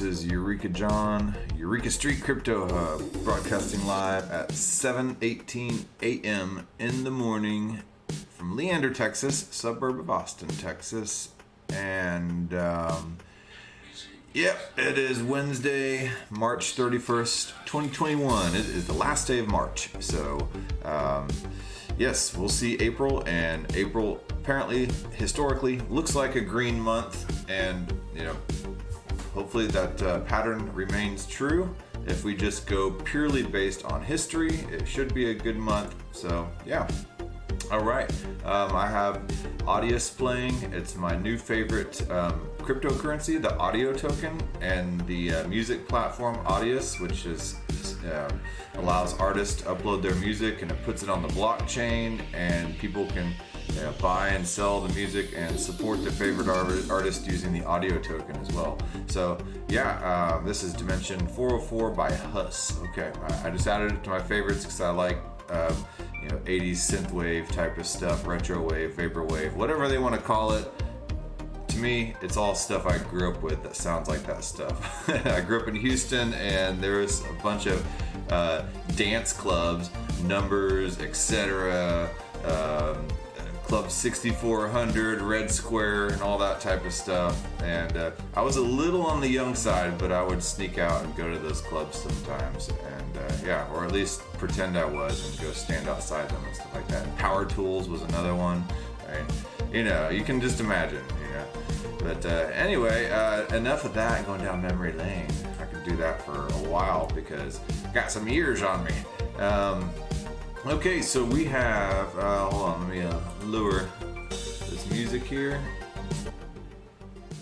This is Eureka John, Eureka Street Crypto Hub, broadcasting live at 7:18 a.m. in the morning from Leander, Texas, suburb of Austin, Texas. And it is Wednesday, March 31st, 2021. It is the last day of March. So, yes, we'll see April, and April apparently, historically, looks like a green month, and, hopefully that pattern remains true. If we just go purely based on history, it should be a good month. So, yeah. All right. I have Audius playing. It's my new favorite cryptocurrency, the audio token, and the music platform Audius, which allows artists to upload their music, and it puts it on the blockchain, and people can buy and sell the music and support their favorite artist using the audio token as well. So this is Dimension 404 by Huss. Okay, I just added it to my favorites because I like 80s synthwave type of stuff, retro wave, vaporwave, whatever they want to call it. To me, it's all stuff I grew up with that sounds like that stuff. I grew up in Houston, and there was a bunch of dance clubs, Numbers, etc., Club 6400, Red Square, and all that type of stuff. And I was a little on the young side, but I would sneak out and go to those clubs sometimes, and or at least pretend I was and go stand outside them and stuff like that. And Power Tools was another one. You can just imagine. But anyway, enough of that going down memory lane. I could do that for a while because I got some years on me. Okay, so we have, hold on, let me lower this music here.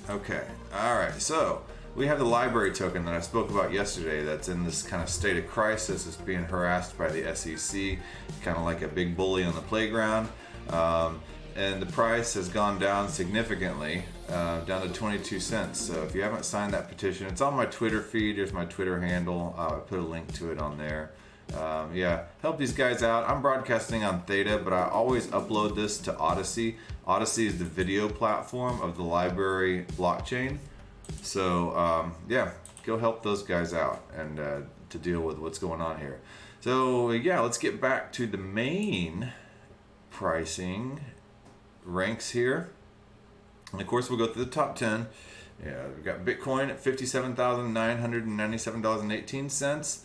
Okay, alright, so we have the library token that I spoke about yesterday that's in this kind of state of crisis. It's being harassed by the SEC, kind of like a big bully on the playground. And the price has gone down significantly, down to 22 cents. So if you haven't signed that petition, it's on my Twitter feed. There's my Twitter handle. I put a link to it on there. Help these guys out. I'm broadcasting on Theta, but I always upload this to Odyssey. Odyssey is the video platform of the library blockchain. So, go help those guys out and to deal with what's going on here. So, let's get back to the main pricing ranks here. And of course, we'll go through the top 10. We've got Bitcoin at $57,997.18.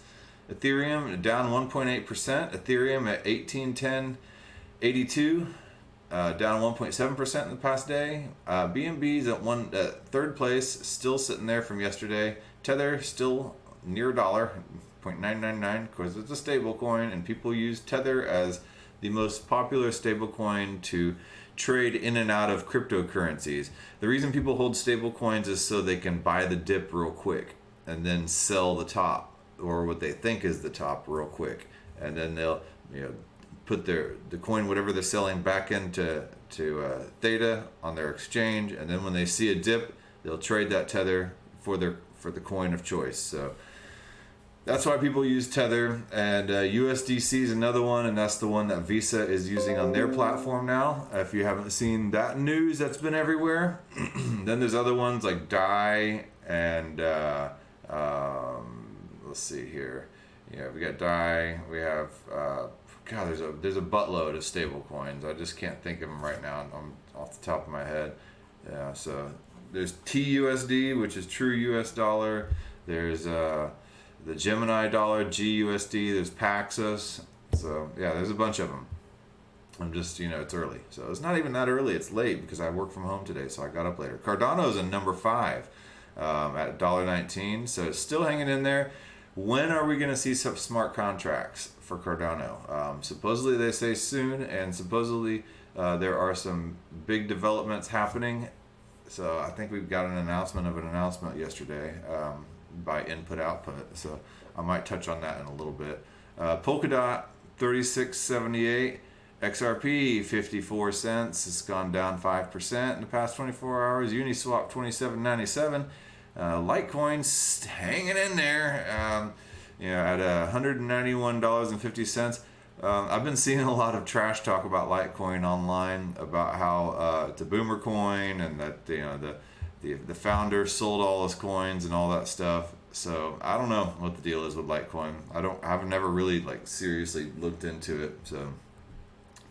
Ethereum down 1.8%. Ethereum at 1810.82, down 1.7% in the past day. BNB's at third place, still sitting there from yesterday. Tether still near $1, 0.999, because it's a stable coin, and people use Tether as the most popular stable coin to trade in and out of cryptocurrencies. The reason people hold stable coins is so they can buy the dip real quick and then sell the top, or what they think is the top, real quick, and then they'll put the coin, whatever they're selling, back into Theta on their exchange, and then when they see a dip, they'll trade that Tether for the coin of choice. So that's why people use Tether. And USDC is another one, and that's the one that Visa is using on their platform now. If you haven't seen that news, that's been everywhere. Then there's other ones like DAI and let's see here. We got DAI. We have there's a buttload of stable coins. I just can't think of them right now. I'm off the top of my head. So there's TUSD, which is true US dollar. There's the Gemini dollar, GUSD. There's Paxos. So there's a bunch of them. I'm just, it's early. So it's not even that early. It's late because I work from home today, so I got up later. Cardano's in number 5 at $1.19. So it's still hanging in there. When are we going to see some smart contracts for Cardano? Supposedly they say soon, and supposedly there are some big developments happening. So I think we've got an announcement yesterday by Input Output. So I might touch on that in a little bit. Polkadot 36.78, XRP 54 cents. It's gone down 5% in the past 24 hours. Uniswap 27.97. Litecoin's hanging in there, at $191.50. I've been seeing a lot of trash talk about Litecoin online, about how it's a boomer coin, and that the the founder sold all his coins and all that stuff. So I don't know what the deal is with Litecoin. I've never really like seriously looked into it. So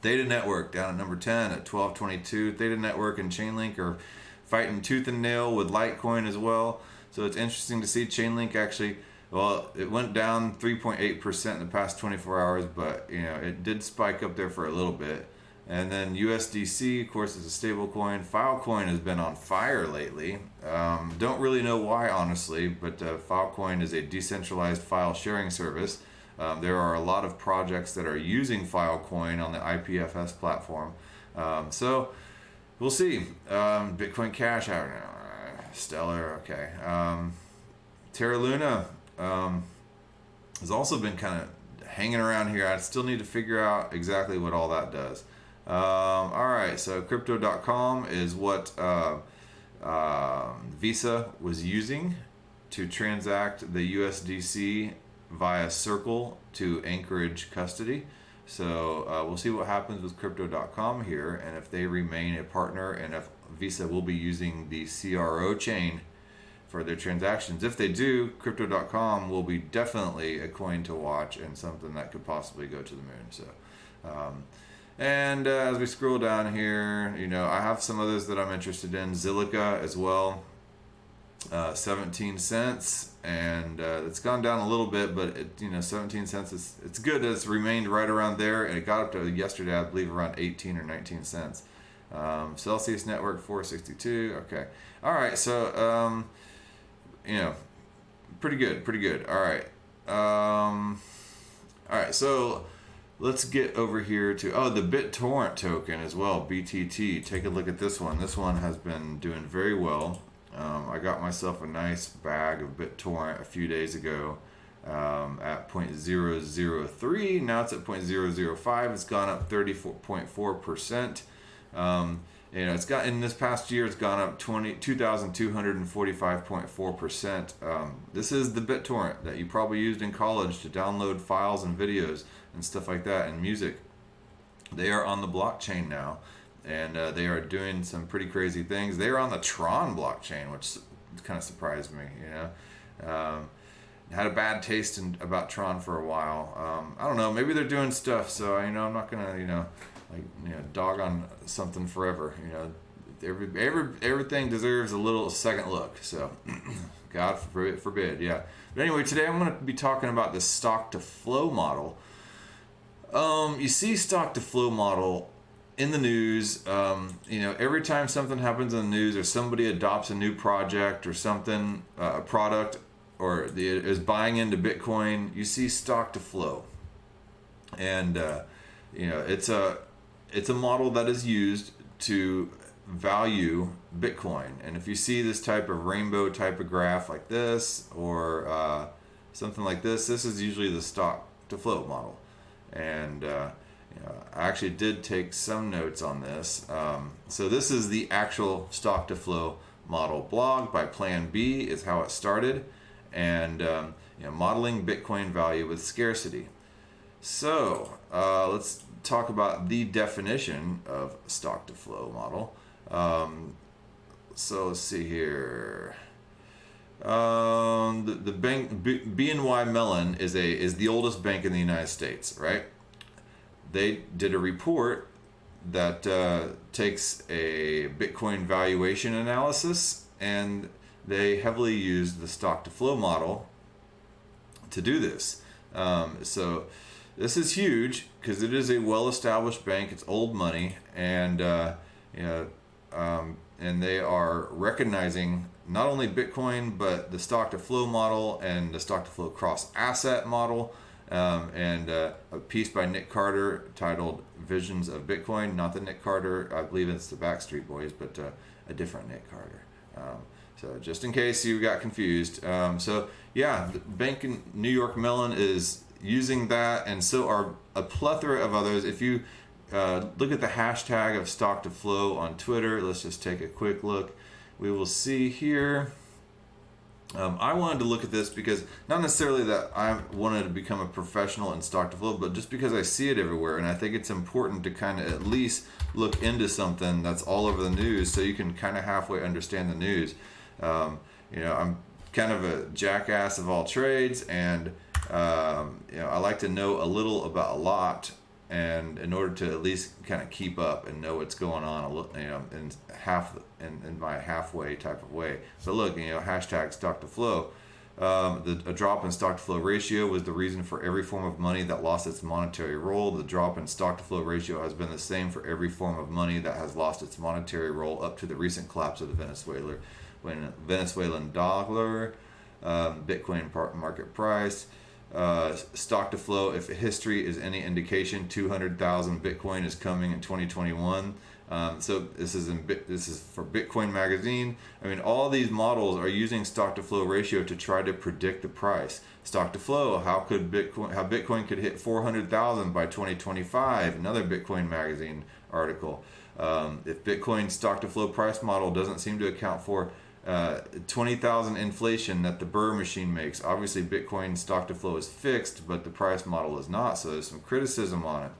Theta Network down at number 10 at 12.22. Theta Network and Chainlink are fighting tooth and nail with Litecoin as well. So it's interesting to see Chainlink actually, well, it went down 3.8% in the past 24 hours, but it did spike up there for a little bit. And then USDC, of course, is a stable coin. Filecoin has been on fire lately. Don't really know why, honestly, but Filecoin is a decentralized file sharing service. There are a lot of projects that are using Filecoin on the IPFS platform. So we'll see. Bitcoin Cash out now. Stellar, okay. Terra Luna has also been kind of hanging around here. I still need to figure out exactly what all that does. All right, so crypto.com is what Visa was using to transact the USDC via Circle to Anchorage custody. So we'll see what happens with crypto.com here, and if they remain a partner, and if Visa will be using the CRO chain for their transactions. If they do, crypto.com will be definitely a coin to watch and something that could possibly go to the moon. So and as we scroll down here, I have some others that I'm interested in. Zilliqa as well, 17 cents, and it's gone down a little bit, but 17 cents it's good that it's remained right around there, and it got up to yesterday, I believe, around 18 or 19 cents. Celsius Network 462. Okay, all right, so pretty good. All right, so let's get over here to the Bittorrent token as well, BTT. Take a look at this one. This one has been doing very well. I got myself a nice bag of Bittorrent a few days ago at 0.003. Now it's at 0.005. It's gone up 34.4%. It's got, in this past year, it's gone up 2,245.4%. This is the Bittorrent that you probably used in college to download files and videos and stuff like that, and music. They are on the blockchain now, and they are doing some pretty crazy things. They are on the Tron blockchain, which kind of surprised me. Had a bad taste about Tron for a while. I don't know. Maybe they're doing stuff. So I'm not gonna dog on something forever. Everything deserves a little second look. So God forbid. Yeah. But anyway, today I'm going to be talking about the stock to flow model. You see stock to flow model in the news. Every time something happens in the news, or somebody adopts a new project or something, a product, or is buying into Bitcoin, you see stock to flow. And it's a model that is used to value Bitcoin. And if you see this type of rainbow type of graph like this, or something like this is usually the stock to flow model. And I actually did take some notes on this. So this is the actual stock to flow model blog by Plan B is how it started, and modeling Bitcoin value with scarcity. So let's talk about the definition of stock to flow model. So let's see here. The bank BNY Mellon is the oldest bank in the United States, right? They did a report that takes a Bitcoin valuation analysis, and they heavily used the stock to flow model to do this. So this is huge because it is a well-established bank. It's old money, and and they are recognizing not only Bitcoin, but the stock to flow model and the stock to flow cross asset model, and a piece by Nick Carter titled Visions of Bitcoin. Not the Nick Carter, I believe it's the Backstreet Boys, but a different Nick Carter. So just in case you got confused. So yeah, the bank in New York Mellon is using that, and so are a plethora of others. If you look at the hashtag of stock to flow on Twitter, let's just take a quick look. We will see here I wanted to look at this because not necessarily that I wanted to become a professional in stock to flow, but just because I see it everywhere, and I think it's important to kind of at least look into something that's all over the news, so you can kind of halfway understand the news. I'm kind of a jackass of all trades, and I like to know a little about a lot, and in order to at least kind of keep up and know what's going on, in my halfway type of way. So look, hashtag stock to flow. A drop in stock to flow ratio was the reason for every form of money that lost its monetary role. The drop in stock to flow ratio has been the same for every form of money that has lost its monetary role up to the recent collapse of the Venezuelan dollar, Bitcoin market price. Stock to flow, if history is any indication, 200,000 Bitcoin is coming in 2021. So this is for Bitcoin magazine. I mean, all these models are using stock to flow ratio to try to predict the price. Stock to flow, how Bitcoin could hit 400,000 by 2025. Another Bitcoin magazine article. If Bitcoin stock to flow price model doesn't seem to account for 20,000 inflation that the Burr machine makes. Obviously, Bitcoin stock to flow is fixed, but the price model is not. So there's some criticism on it.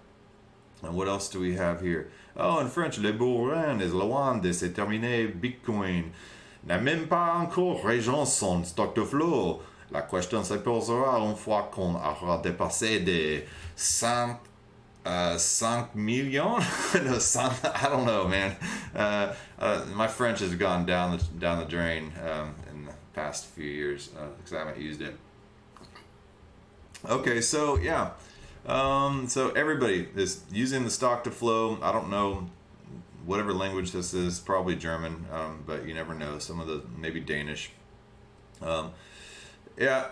And what else do we have here? Oh, in French, le bourrin est loin de se terminer. Bitcoin n'a même pas encore rejoint son stock to flow. La question se posera une fois qu'on aura dépassé des 5 million? No, I don't know, man. My French has gone down the drain in the past few years because I haven't used it. Okay, so yeah. So everybody is using the stock to flow. I don't know whatever language this is, probably German, but you never know. Some of the maybe Danish. Yeah.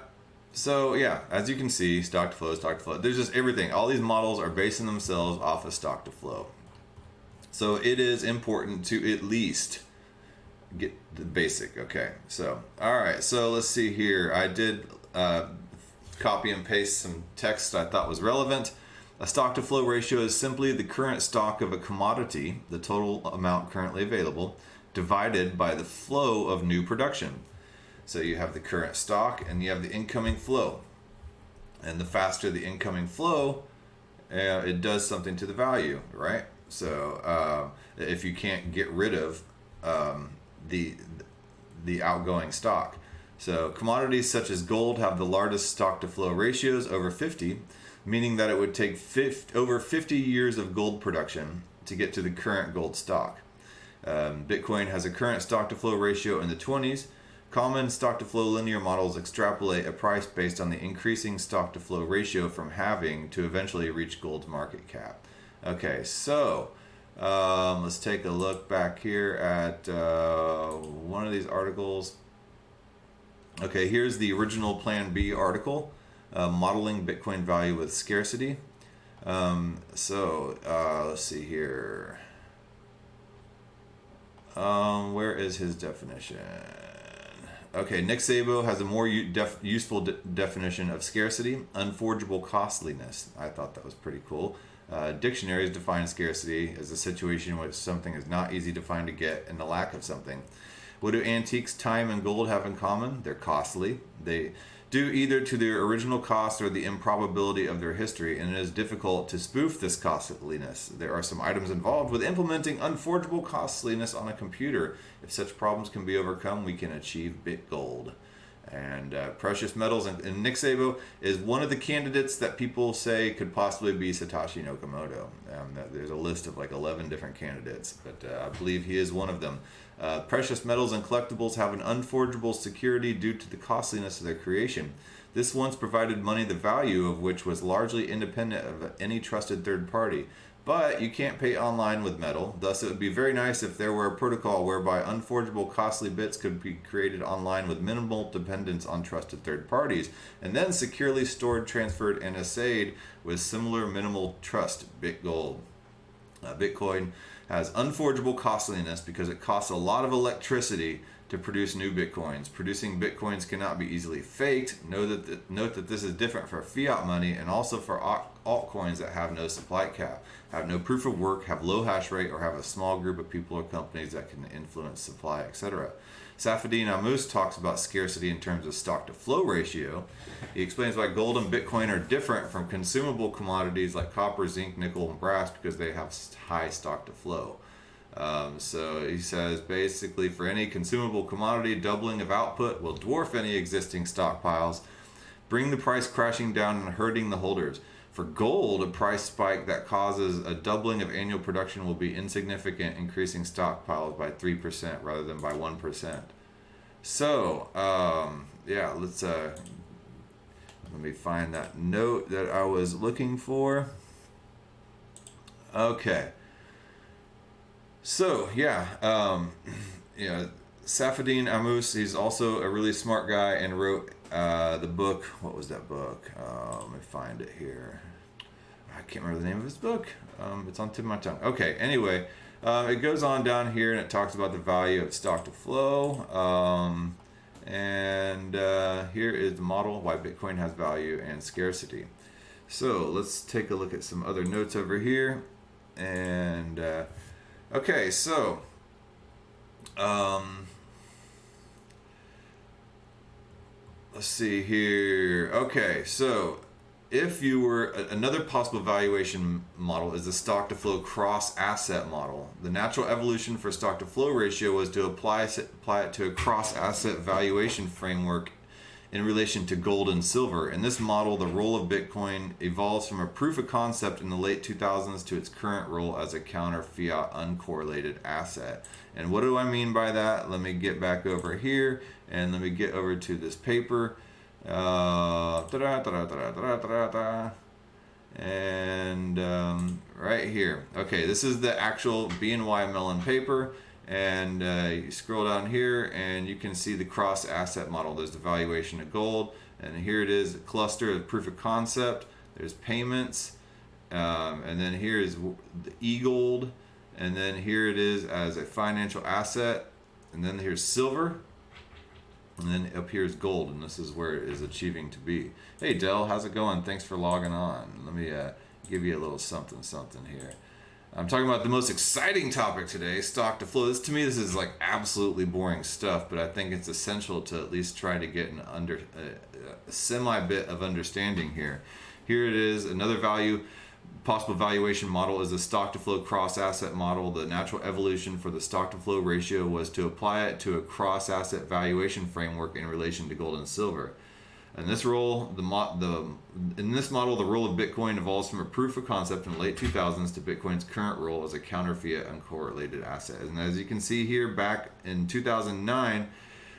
So yeah, as you can see, stock to flow. There's just everything. All these models are basing themselves off of stock to flow. So it is important to at least get the basic. Okay. So all right. So let's see here. I did copy and paste some text I thought was relevant. A stock to flow ratio is simply the current stock of a commodity, the total amount currently available, divided by the flow of new production. So you have the current stock and you have the incoming flow. And the faster the incoming flow, it does something to the value, right? So if you can't get rid of the outgoing stock. So commodities such as gold have the largest stock to flow ratios, over 50, meaning that it would take over 50 years of gold production to get to the current gold stock. Bitcoin has a current stock to flow ratio in the 20s. Common stock to flow linear models extrapolate a price based on the increasing stock to flow ratio from halving to eventually reach gold's market cap. Okay, so let's take a look back here at one of these articles. Okay, here's the original Plan B article, modeling Bitcoin value with scarcity. Let's see here. Where is his definition? Okay, Nick Szabo has a more useful definition of scarcity: unforgeable costliness. I thought that was pretty cool. Dictionaries define scarcity as a situation in which something is not easy to find or get and the lack of something. What do antiques, time, and gold have in common? They're costly. They due either to their original cost or the improbability of their history, and it is difficult to spoof this costliness. There are some items involved with implementing unforgeable costliness on a computer. If such problems can be overcome, we can achieve BitGold. And precious metals, and Nick Szabo is one of the candidates that people say could possibly be Satoshi Nakamoto. There's a list of like 11 different candidates, but I believe he is one of them. Precious metals and collectibles have an unforgeable security due to the costliness of their creation. This once provided money the value of which was largely independent of any trusted third party. But you can't pay online with metal, thus it would be very nice if there were a protocol whereby unforgeable costly bits could be created online with minimal dependence on trusted third parties, and then securely stored, transferred, and assayed with similar minimal trust. BitGold. Bitcoin has unforgeable costliness because it costs a lot of electricity to produce new bitcoins. Producing bitcoins cannot be easily faked. Note that this is different for fiat money and also for altcoins that have no supply cap, have no proof of work, have low hash rate, or have a small group of people or companies that can influence supply, etc. Safadine Ammous talks about scarcity in terms of stock to flow ratio. He explains why gold and Bitcoin are different from consumable commodities like copper, zinc, nickel, and brass because they have high stock to flow. So he says basically for any consumable commodity, doubling of output will dwarf any existing stockpiles, bring the price crashing down and hurting the holders. For gold, a price spike that causes a doubling of annual production will be insignificant, increasing stockpiles by 3% rather than by 1%. So, yeah, let me find that note that I was looking for. Okay. So, yeah, Safadine Ammous, he's also a really smart guy and wrote the book. What was that book? Let me find it here. I can't remember the name of his book. It's on the tip of my tongue. Okay, anyway, it goes on down here and it talks about the value of stock to flow. And here is the model, why Bitcoin has value and scarcity. So let's take a look at some other notes over here. And okay, so let's see here. Okay, so if you were another possible valuation model is the stock to flow cross asset model. The natural evolution for stock to flow ratio was to apply it to a cross asset valuation framework in relation to gold and silver. In this model, the role of Bitcoin evolves from a proof of concept in the late 2000s to its current role as a counter fiat uncorrelated asset. And what do I mean by that? Let me get back over here and let me get over to this paper. And right here. Okay, this is the actual BNY Mellon paper. And you scroll down here and you can see the cross asset model. There's the valuation of gold, and here it is, a cluster of proof of concept. There's payments, and then here is the e-gold, and then here it is as a financial asset, and then here's silver, and then up here is gold, and this is where it is achieving to be. Hey Dell, how's it going? Thanks for logging on. Let me give you a little something here. I'm talking about the most exciting topic today, stock to flow. To me, this is like absolutely boring stuff, but I think it's essential to at least try to get a semi bit of understanding here. Here it is, another possible valuation model is the stock to flow cross asset model. The natural evolution for the stock to flow ratio was to apply it to a cross asset valuation framework in relation to gold and silver. In this model, the role of Bitcoin evolves from a proof of concept in the late 2000s to Bitcoin's current role as a counter-fiat uncorrelated asset. And as you can see here, back in 2009,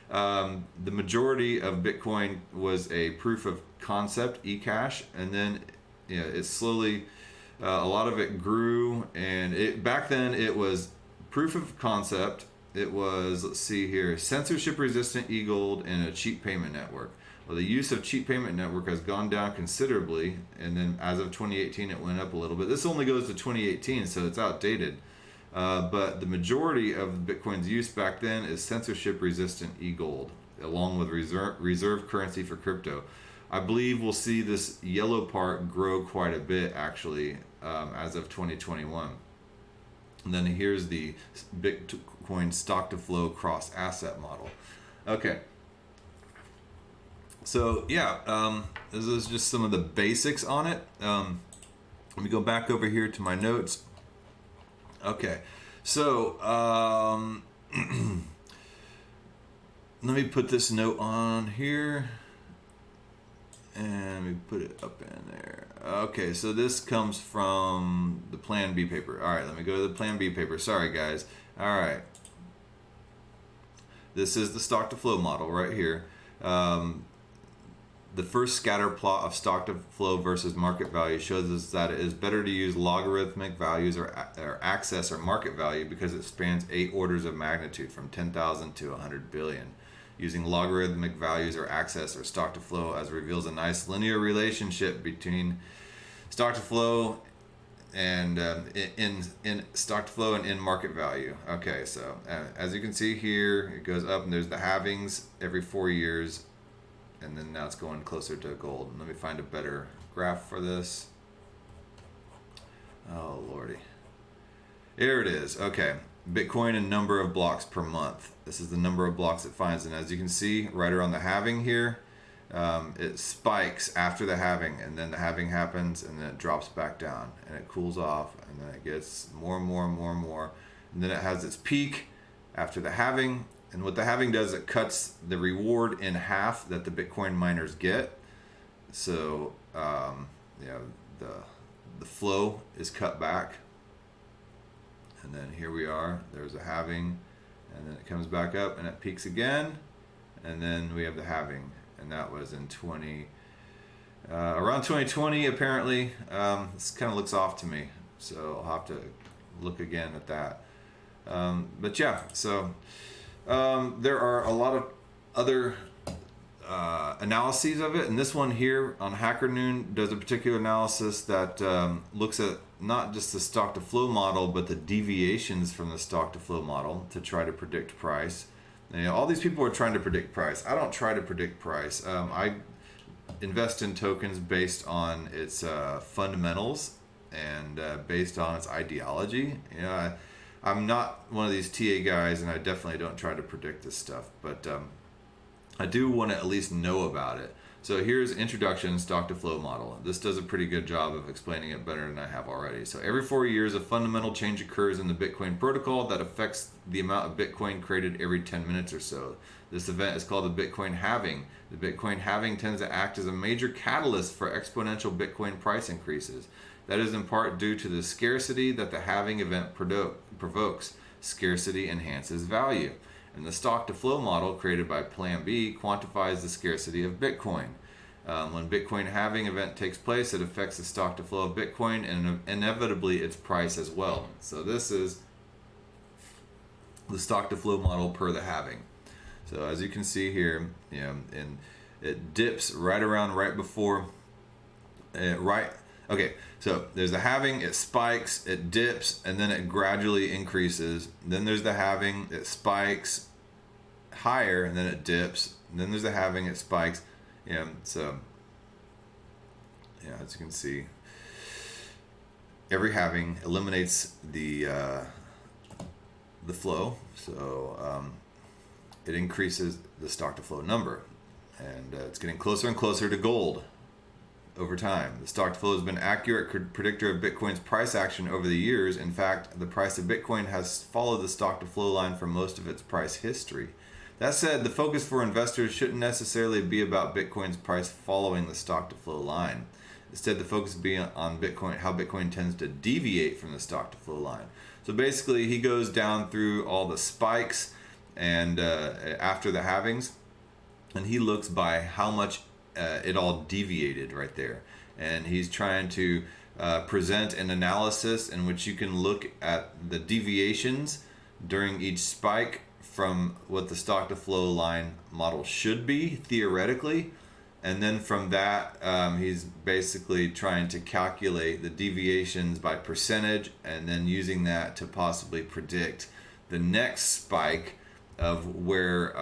the majority of Bitcoin was a proof of concept, eCash, and then it slowly, a lot of it grew, and back then it was proof of concept. It was, let's see here, censorship-resistant e-gold and a cheap payment network. Well, the use of cheap payment network has gone down considerably, and then as of 2018 it went up a little bit. This only goes to 2018, so it's outdated. But the majority of Bitcoin's use back then is censorship-resistant e-gold, along with reserve currency for crypto. I believe we'll see this yellow part grow quite a bit, actually, as of 2021. And then here's the Bitcoin stock-to-flow cross-asset model. Okay. So yeah, this is just some of the basics on it. Let me go back over here to my notes. Okay, so let me put this note on here, and we put it up in there. Okay, so this comes from the Plan B paper. All right, let me go to the Plan B paper. Sorry, guys. All right, this is the stock to flow model right here. The first scatter plot of stock to flow versus market value shows us that it is better to use logarithmic values or access or market value because it spans 8 orders of magnitude from 10,000 to 100 billion. Using logarithmic values or access or stock to flow as reveals a nice linear relationship between stock to flow and in stock to flow and in market value. Okay, so as you can see here, it goes up and there's the halvings every 4 years. And then now it's going closer to gold. Let me find a better graph for this. Oh, Lordy. Here it is. Okay. Bitcoin and number of blocks per month. This is the number of blocks it finds, and as you can see right around the halving here, it spikes after the halving, and then the halving happens, and then it drops back down, and it cools off, and then it gets more and more and more and more, and then it has its peak after the halving. And what the halving does, it cuts the reward in half that the Bitcoin miners get. So the flow is cut back, and then here we are. There's a halving, and then it comes back up, and it peaks again, and then we have the halving. And that was in around 2020 apparently. This kind of looks off to me, so I'll have to look again at that. But yeah, so there are a lot of other analyses of it, and this one here on Hacker Noon does a particular analysis that looks at not just the stock to flow model, but the deviations from the stock to flow model to try to predict price. And, all these people are trying to predict price. I don't try to predict price. I invest in tokens based on its fundamentals and based on its ideology. I'm not one of these TA guys, and I definitely don't try to predict this stuff, but I do want to at least know about it. So here's Introduction Stock to Flow Model. This does a pretty good job of explaining it better than I have already. So every 4 years, a fundamental change occurs in the Bitcoin protocol that affects the amount of Bitcoin created every 10 minutes or so. This event is called the Bitcoin halving. The Bitcoin halving tends to act as a major catalyst for exponential Bitcoin price increases. That is in part due to the scarcity that the halving event provokes. Scarcity enhances value. And the stock to flow model created by Plan B quantifies the scarcity of Bitcoin. When Bitcoin halving event takes place, it affects the stock to flow of Bitcoin and inevitably its price as well. So this is the stock to flow model per the halving. So as you can see here, and it dips right before, okay, so there's the halving, it spikes, it dips, and then it gradually increases. Then there's the halving, it spikes higher, and then it dips. And then there's the halving, it spikes. So as you can see, every halving eliminates the flow. So it increases the stock to flow number, and it's getting closer and closer to gold over time. The stock to flow has been an accurate predictor of Bitcoin's price action over the years. In fact, the price of Bitcoin has followed the stock to flow line for most of its price history. That said, the focus for investors shouldn't necessarily be about Bitcoin's price following the stock to flow line. Instead, the focus be on Bitcoin, how Bitcoin tends to deviate from the stock to flow line. So basically, he goes down through all the spikes and after the halvings, and he looks by how much it all deviated right there, and he's trying to present an analysis in which you can look at the deviations during each spike from what the stock to flow line model should be theoretically, and then from that he's basically trying to calculate the deviations by percentage, and then using that to possibly predict the next spike of where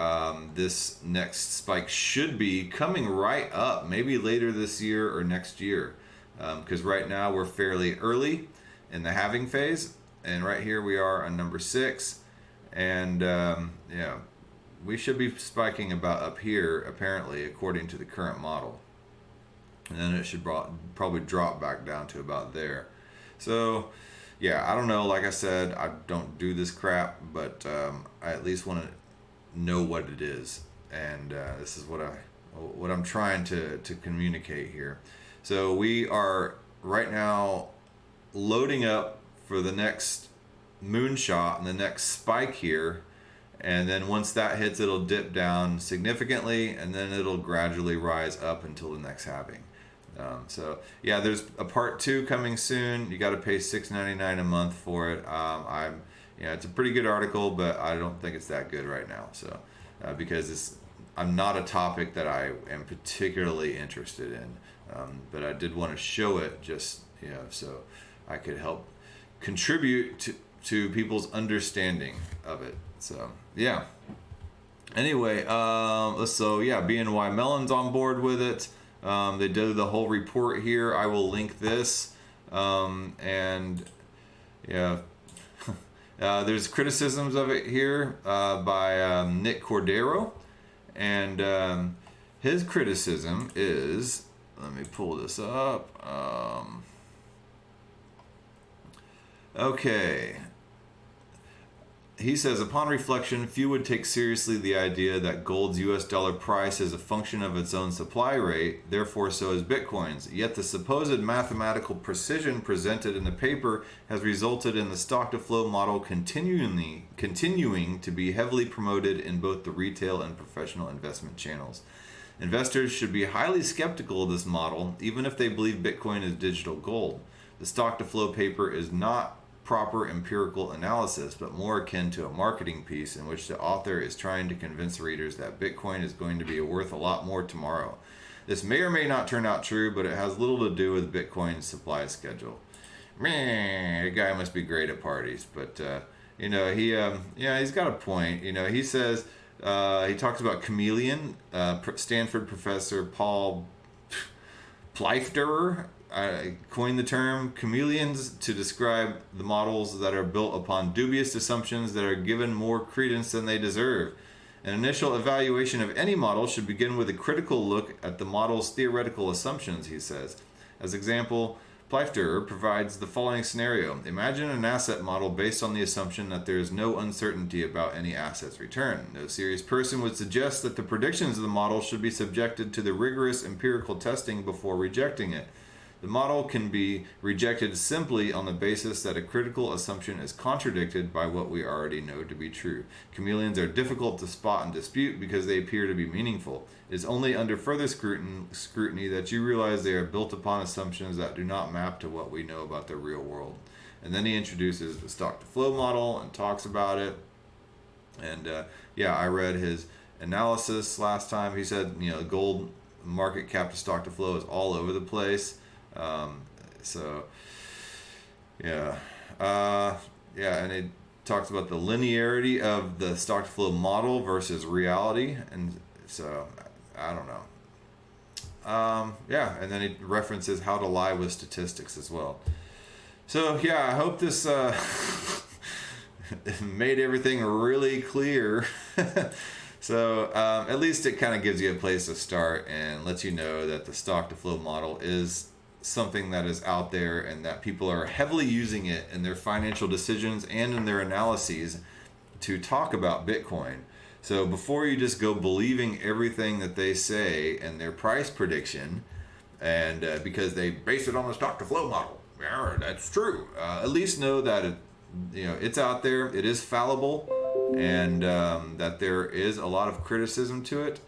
this next spike should be coming right up, maybe later this year or next year, because right now we're fairly early in the halving phase, and right here we are on number 6, and we should be spiking about up here apparently according to the current model, and then it should probably drop back down to about there. So yeah, I don't know. Like I said, I don't do this crap, but I at least want to know what it is, and this is what I'm trying to communicate here. So we are right now loading up for the next moonshot and the next spike here, and then once that hits, it'll dip down significantly, and then it'll gradually rise up until the next halving. So yeah, there's a part 2 coming soon. You got to pay $6.99 a month for it. It's a pretty good article, but I don't think it's that good right now. So because I'm not a topic that I am particularly interested in, but I did want to show it just so I could help contribute to people's understanding of it. So yeah. Anyway, BNY Mellon's on board with it. They do the whole report here. I will link this, and yeah, There's criticisms of it here by Nick Cordero, and his criticism is, let me pull this up. Okay. He says, upon reflection, few would take seriously the idea that gold's US dollar price is a function of its own supply rate, therefore so is Bitcoin's. Yet the supposed mathematical precision presented in the paper has resulted in the stock-to-flow model continuing to be heavily promoted in both the retail and professional investment channels. Investors should be highly skeptical of this model, even if they believe Bitcoin is digital gold. The stock-to-flow paper is not proper empirical analysis, but more akin to a marketing piece in which the author is trying to convince readers that Bitcoin is going to be worth a lot more tomorrow. This may or may not turn out true, but it has little to do with Bitcoin's supply schedule. The guy must be great at parties, but he's got a point. He says he talks about chameleon. Stanford professor Paul Pleifterer coined the term chameleons to describe the models that are built upon dubious assumptions that are given more credence than they deserve. An initial evaluation of any model should begin with a critical look at the model's theoretical assumptions, he says. As example, Pleifterer provides the following scenario. Imagine an asset model based on the assumption that there is no uncertainty about any asset's return. No serious person would suggest that the predictions of the model should be subjected to the rigorous empirical testing before rejecting it. The model can be rejected simply on the basis that a critical assumption is contradicted by what we already know to be true. Chameleons are difficult to spot and dispute because they appear to be meaningful. It is only under further scrutiny that you realize they are built upon assumptions that do not map to what we know about the real world. And then he introduces the stock-to-flow model and talks about it. And I read his analysis last time. He said, gold market cap to stock-to-flow is all over the place. And it talks about the linearity of the stock to flow model versus reality, and so I don't know. And then it references how to lie with statistics as well. So I hope this made everything really clear. So at least it kind of gives you a place to start and lets you know that the stock to flow model is something that is out there and that people are heavily using it in their financial decisions and in their analyses to talk about Bitcoin. So before you just go believing everything that they say and their price prediction, and because they base it on the stock to flow model, that's true. At least know that it's out there, it is fallible, and that there is a lot of criticism to it.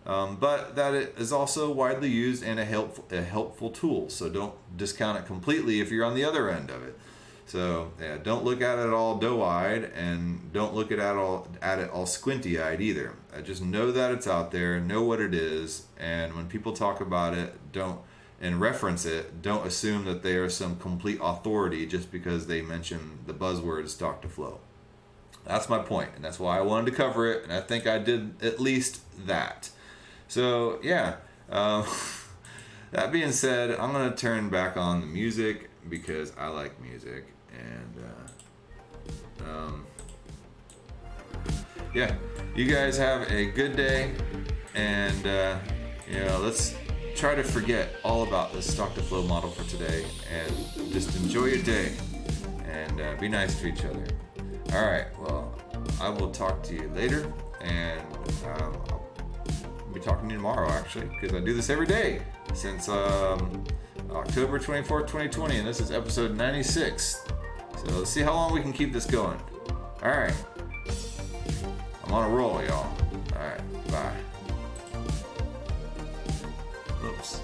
But that it is also widely used and a helpful tool. So don't discount it completely if you're on the other end of it. So don't look at it all doe-eyed, and don't look at it all squinty-eyed either. Just know that it's out there, know what it is, and when people talk about it, and reference it, don't assume that they are some complete authority just because they mention the buzzword stock to flow. That's my point, and that's why I wanted to cover it, and I think I did at least that. So that being said, I'm going to turn back on the music because I like music, and you guys have a good day, and let's try to forget all about this stock to flow model for today and just enjoy your day and be nice to each other. All right, well, I will talk to you later, and I'll be talking to you tomorrow, actually, because I do this every day since October 24th, 2020, and this is episode 96. So let's see how long we can keep this going. All right, I'm on a roll, y'all. All right, bye. Oops.